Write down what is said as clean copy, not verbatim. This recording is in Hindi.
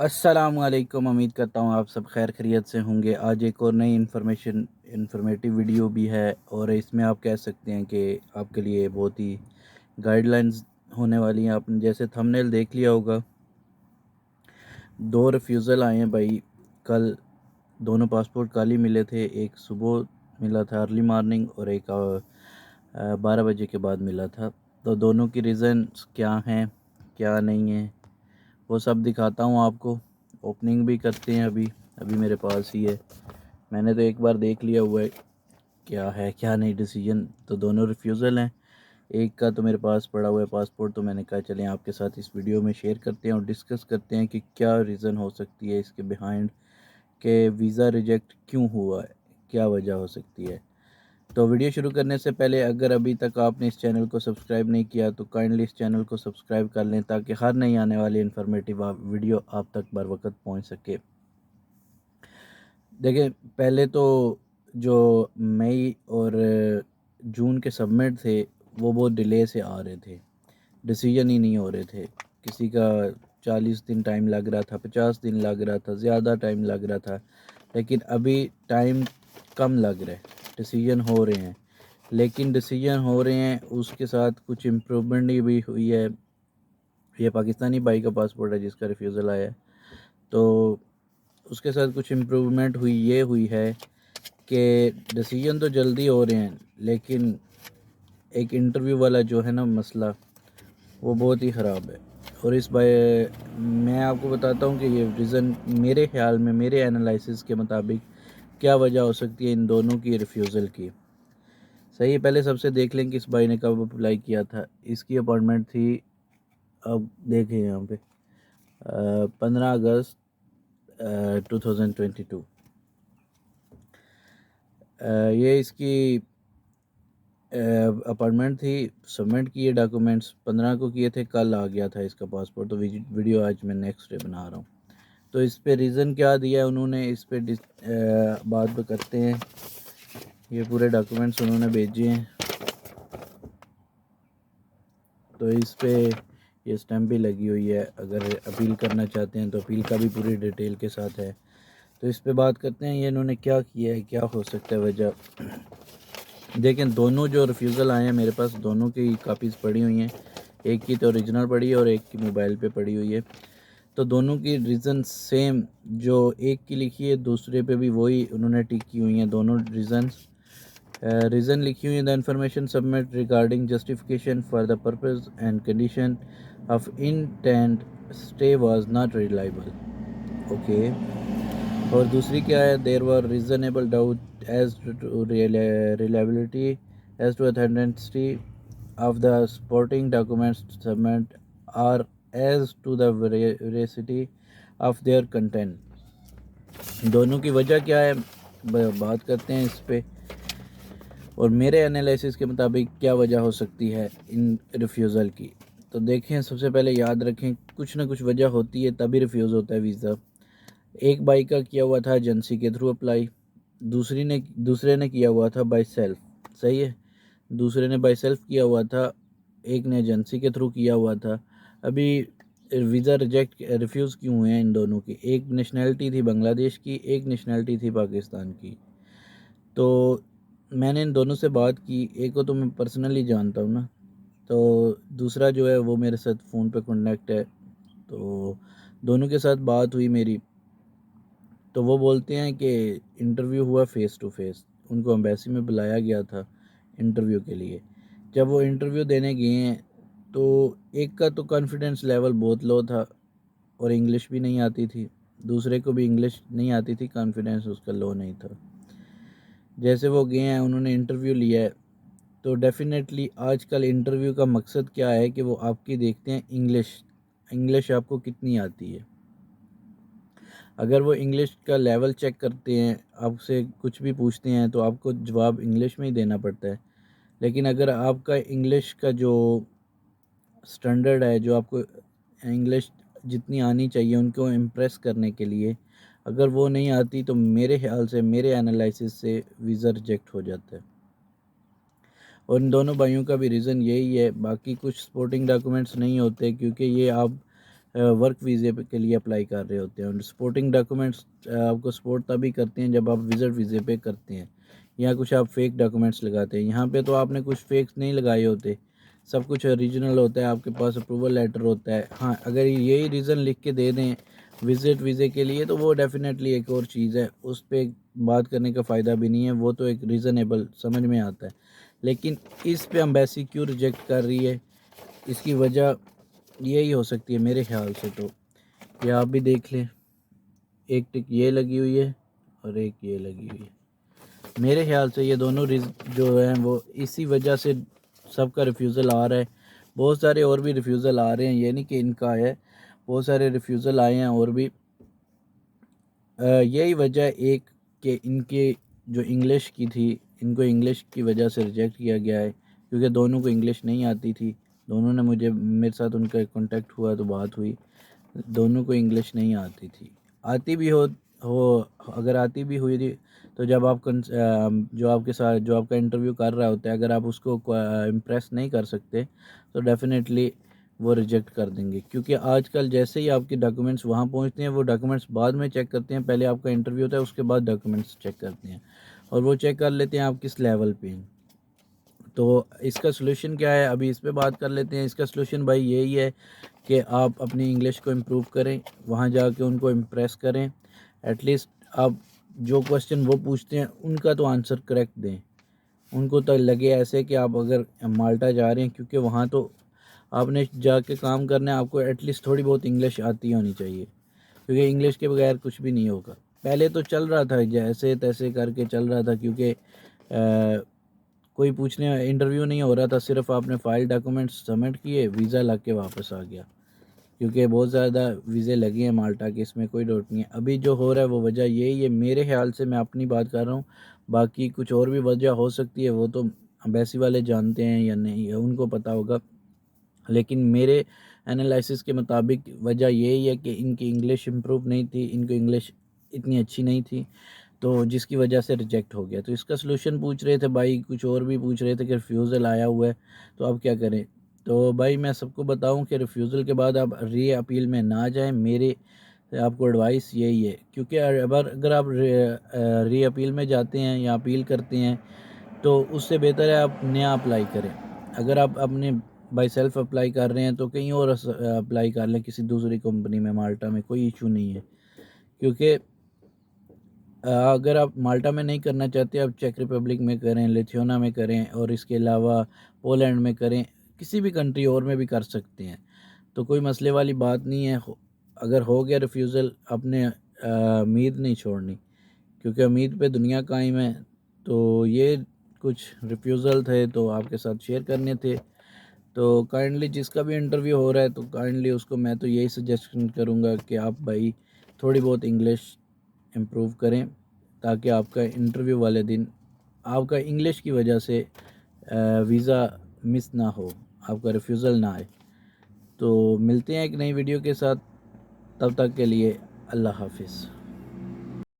अस्सलामुअलैकुम। उम्मीद करता हूँ आप सब खैर खैरियत से होंगे। आज एक और नई इन्फॉर्मेटिव वीडियो भी है और इसमें आप कह सकते हैं कि आपके लिए बहुत ही गाइडलाइंस होने वाली हैं। आपने जैसे थंबनेल देख लिया होगा, 2 रिफ्यूज़ल आए हैं भाई। कल दोनों पासपोर्ट कल ही मिले थे। एक सुबह मिला था अर्ली मॉर्निंग और एक 12 बजे के बाद मिला था। तो दोनों की रीज़न्स क्या हैं, क्या नहीं है, वो सब दिखाता हूँ आपको। ओपनिंग भी करते हैं। अभी अभी मेरे पास ही है, मैंने तो एक बार देख लिया हुआ है क्या है क्या नहीं डिसीजन। तो दोनों रिफ्यूज़ल हैं। एक का तो मेरे पास पड़ा हुआ है पासपोर्ट, तो मैंने कहा चलें आपके साथ इस वीडियो में शेयर करते हैं और डिस्कस करते हैं कि क्या रीज़न हो सकती है इसके बिहाइंड, के वीज़ा रिजेक्ट क्यों हुआ है, क्या वजह हो सकती है। तो वीडियो शुरू करने से पहले अगर अभी तक आपने इस चैनल को सब्सक्राइब नहीं किया तो काइंडली इस चैनल को सब्सक्राइब कर लें ताकि हर नई आने वाली इन्फॉर्मेटिव वीडियो आप तक बर वक्त पहुँच सके। देखिए, पहले तो जो मई और जून के सबमिट थे वो बहुत डिले से आ रहे थे, डिसीजन ही नहीं हो रहे थे। किसी का 40 दिन टाइम लग रहा था, 50 दिन लग रहा था, ज़्यादा टाइम लग रहा था। लेकिन अभी टाइम कम लग रहा है, डिसीजन हो रहे हैं। लेकिन डिसीजन हो रहे हैं उसके साथ कुछ इम्प्रूवमेंट भी हुई है। ये पाकिस्तानी भाई का पासपोर्ट है जिसका रिफ्यूज़ल आया है, तो उसके साथ कुछ इम्प्रूवमेंट हुई है कि डिसीजन तो जल्दी हो रहे हैं, लेकिन एक इंटरव्यू वाला जो है ना मसला, वो बहुत ही ख़राब है। और इस बार मैं आपको बताता हूँ कि ये रीज़न मेरे ख़्याल में, मेरे एनालिसिस के मुताबिक क्या वजह हो सकती है इन दोनों की रिफ्यूज़ल की। सही है, पहले सबसे देख लें कि इस भाई ने कब अप्लाई किया था। इसकी अपॉइंटमेंट थी, अब देखें यहाँ पे, 15 अगस्त 2022। ये इसकी अपॉइंटमेंट थी। सबमिट किए डॉक्यूमेंट्स 15 को किए थे, कल आ गया था इसका पासपोर्ट। तो वीडियो आज मैं नेक्स्ट डे बना रहा हूँ। तो इस पे रीज़न क्या दिया है उन्होंने, इस पे बात करते हैं। ये पूरे डॉक्यूमेंट्स उन्होंने भेजे हैं, तो इस पे ये स्टैम्प भी लगी हुई है। अगर अपील करना चाहते हैं तो अपील का भी पूरी डिटेल के साथ है। तो इस पे बात करते हैं ये इन्होंने क्या किया है, क्या हो सकता है वजह। देखें, दोनों जो रिफ्यूज़ल आए हैं मेरे पास, दोनों की कापीज़ पड़ी हुई हैं। एक की तो ओरिजिनल पड़ी है और एक की मोबाइल पे पड़ी हुई है। तो दोनों की रीज़न सेम, जो एक की लिखी है दूसरे पे भी वही उन्होंने टिक की हुई हैं दोनों रीज़न्स। रीज़न लिखी हुई है, the information submit regarding justification for the purpose and condition of intent stay was not reliable. Okay. और दूसरी क्या है, there were reasonable doubt as to reliability as to authenticity of the supporting documents submit और as to the veracity of their content. दोनों की वजह क्या है, बात करते हैं इस पे। और मेरे एनालिसिस के मुताबिक क्या वजह हो सकती है इन रिफ्यूज़ल की। तो देखें, सबसे पहले याद रखें कुछ ना कुछ वजह होती है तभी रिफ्यूज़ होता है वीज़ा। एक बाई का किया हुआ था एजेंसी के थ्रू अप्लाई, दूसरे ने किया हुआ था बाई सेल्फ। सही है, दूसरे ने बाई सेल्फ किया हुआ था, एक ने एजेंसी के थ्रू किया हुआ था। अभी वीज़ा रिफ्यूज़ क्यों हुए हैं इन दोनों की? एक नेशनैलिटी थी बांग्लादेश की, एक नेशनैलिटी थी पाकिस्तान की। तो मैंने इन दोनों से बात की, एक को तो मैं पर्सनली जानता हूँ ना, तो दूसरा जो है वो मेरे साथ फ़ोन पे कॉन्टेक्ट है। तो दोनों के साथ बात हुई मेरी, तो वो बोलते हैं कि इंटरव्यू हुआ फ़ेस टू फेस। उनको एम्बेसी में बुलाया गया था इंटरव्यू के लिए। जब वो इंटरव्यू देने गए हैं तो एक का तो कॉन्फिडेंस लेवल बहुत लो था और इंग्लिश भी नहीं आती थी, दूसरे को भी इंग्लिश नहीं आती थी, कॉन्फिडेंस उसका लो नहीं था। जैसे वो गए हैं, उन्होंने इंटरव्यू लिया है, तो डेफ़िनेटली आजकल इंटरव्यू का मकसद क्या है कि वो आपकी देखते हैं इंग्लिश आपको कितनी आती है। अगर वो इंग्लिश का लेवल चेक करते हैं, आपसे कुछ भी पूछते हैं तो आपको जवाब इंग्लिश में ही देना पड़ता है। लेकिन अगर आपका इंग्लिश का जो स्टैंडर्ड है, जो आपको इंग्लिश जितनी आनी चाहिए उनको इम्प्रेस करने के लिए, अगर वो नहीं आती तो मेरे ख़्याल से, मेरे एनालिसिस से वीज़ा रिजेक्ट हो जाता है। और इन दोनों भाइयों का भी रीज़न यही है। बाकी कुछ सपोर्टिंग डॉक्यूमेंट्स नहीं होते, क्योंकि ये आप वर्क वीज़े के लिए अप्लाई कर रहे होते हैं। और सपोर्टिंग डॉक्यूमेंट्स आपको सपोर्ट तभी करते हैं जब आप विज़िट वीज़े पे करते हैं, या कुछ आप फेक डॉक्यूमेंट्स लगाते हैं। यहाँ पे तो आपने कुछ फेक्स नहीं लगाए होते, सब कुछ ओरिजिनल होता है, आपके पास अप्रूवल लेटर होता है। हाँ, अगर यही रीज़न लिख के दे दें विज़िट वीज़े के लिए तो वो डेफ़िनेटली एक और चीज़ है, उस पे बात करने का फ़ायदा भी नहीं है, वो तो एक रीज़नेबल समझ में आता है। लेकिन इस पे एम्बेसी क्यों रिजेक्ट कर रही है, इसकी वजह यही हो सकती है मेरे ख़्याल से। तो ये आप भी देख लें, एक टिक ये लगी हुई है और एक ये लगी हुई है। मेरे ख़्याल से ये दोनों जो हैं वो इसी वजह से सबका रिफ्यूज़ल आ रहा है। बहुत सारे और भी रिफ्यूज़ल आ रहे हैं, ये नहीं कि इनका है, बहुत सारे रिफ्यूज़ल आए हैं और भी। यही वजह एक कि इनके जो इंग्लिश की थी, इनको इंग्लिश की वजह से रिजेक्ट किया गया है, क्योंकि दोनों को इंग्लिश नहीं आती थी। दोनों ने मेरे साथ उनका कांटेक्ट हुआ तो बात हुई, दोनों को इंग्लिश नहीं आती थी। आती भी हो अगर आती भी हुई थी तो जब आप जो आपके साथ जो आपका इंटरव्यू कर रहा होता है, अगर आप उसको इम्प्रेस नहीं कर सकते तो डेफ़िनेटली वो रिजेक्ट कर देंगे। क्योंकि आजकल जैसे ही आपके डॉक्यूमेंट्स वहाँ पहुँचते हैं, वो डॉक्यूमेंट्स बाद में चेक करते हैं, पहले आपका इंटरव्यू होता है उसके बाद डॉक्यूमेंट्स चेक करते हैं, और वो चेक कर लेते हैं आप किस लेवल पे हैं। तो इसका सलूशन क्या है, अभी इस पे बात कर लेते हैं। इसका सलूशन भाई यही है कि आप अपनी इंग्लिश को इम्प्रूव करें, वहाँ जाके उनको इम्प्रेस करें। एटलीस्ट आप जो क्वेश्चन वो पूछते हैं उनका तो आंसर करेक्ट दें। उनको तो लगे ऐसे कि आप अगर माल्टा जा रहे हैं, क्योंकि वहाँ तो आपने जाके काम करना है, आपको एटलीस्ट थोड़ी बहुत इंग्लिश आती होनी चाहिए, क्योंकि इंग्लिश के बगैर कुछ भी नहीं होगा। पहले तो चल रहा था जैसे तैसे करके चल रहा था, क्योंकि कोई पूछने इंटरव्यू नहीं हो रहा था, सिर्फ आपने फ़ाइल डॉक्यूमेंट्स सबमिट किए, वीज़ा लग के वापस आ गया। क्योंकि बहुत ज़्यादा वीज़े लगे हैं माल्टा के, इसमें कोई डाउट नहीं है। अभी जो हो रहा है वो वजह यही है मेरे ख़्याल से, मैं अपनी बात कर रहा हूँ। बाकी कुछ और भी वजह हो सकती है, वो तो एम्बेसी वाले जानते हैं या नहीं, या उनको पता होगा। लेकिन मेरे एनालिसिस के मुताबिक वजह यही है कि इनकी इंग्लिश इम्प्रूव नहीं थी, इनको इंग्लिश इतनी अच्छी नहीं थी, तो जिसकी वजह से रिजेक्ट हो गया। तो इसका सलूशन पूछ रहे थे भाई, कुछ और भी पूछ रहे थे कि रिफ्यूज़ल आया हुआ है तो अब क्या करें। तो भाई मैं सबको बताऊं कि रिफ्यूज़ल के बाद आप री अपील में ना जाएं, मेरे आपको एडवाइस यही है। क्योंकि अगर आप री अपील में जाते हैं या अपील करते हैं तो उससे बेहतर है आप नया अप्लाई करें। अगर आप अपने बाई सेल्फ अप्लाई कर रहे हैं तो कहीं और अप्लाई कर लें, किसी दूसरी कंपनी में, माल्टा में कोई इशू नहीं है। क्योंकि अगर आप माल्टा में नहीं करना चाहते, आप चेक रिपब्लिक में करें, लिथुआनिया में करें, और इसके अलावा पोलैंड में करें, किसी भी कंट्री और में भी कर सकते हैं। तो कोई मसले वाली बात नहीं है। अगर हो गया रिफ्यूज़ल, आपने उम्मीद नहीं छोड़नी, क्योंकि उम्मीद पे दुनिया कायम है। तो ये कुछ रिफ्यूज़ल थे तो आपके साथ शेयर करने थे। तो काइंडली जिसका भी इंटरव्यू हो रहा है तो काइंडली उसको मैं तो यही सजेशन करूँगा कि आप भाई थोड़ी बहुत इंग्लिश इम्प्रूव करें, ताकि आपका इंटरव्यू वाले दिन आपका इंग्लिश की वजह से वीज़ा मिस ना हो, आपका रिफ्यूज़ल ना आए। तो मिलते हैं एक नई वीडियो के साथ, तब तक के लिए अल्लाह हाफिज़।